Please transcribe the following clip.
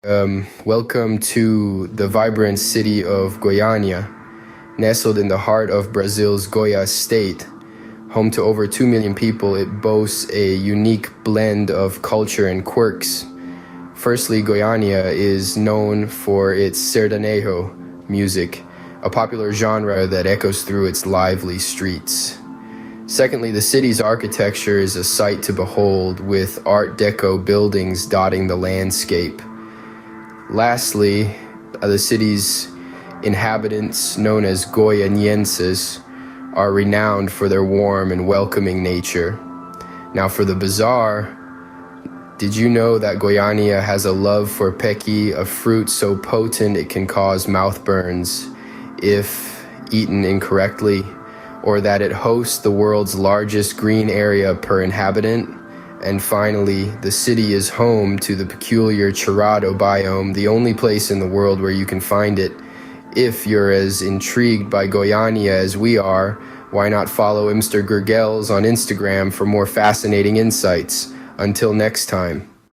Welcome to the vibrant city of Goiânia, nestled in the heart of Brazil's Goiás state. Home to over 2 million people, it boasts a unique blend of culture and quirks. Firstly, Goiânia is known for its sertanejo music, a popular genre that echoes through its lively streets. Secondly, the city's architecture is a sight to behold, with Art Deco buildings dotting the landscape. Lastly, the city's inhabitants, known as Goianienses, are renowned for their warm and welcoming nature. Now for the bizarre, did you know that Goiânia has a love for pequi, a fruit so potent it can cause mouth burns if eaten incorrectly, or that it hosts the world's largest green area per inhabitant? And finally, the city is home to the peculiar Cerrado biome, the only place in the world where you can find it. If you're as intrigued by Goiânia as we are, why not follow Mr.Gurgels on Instagram for more fascinating insights? Until next time.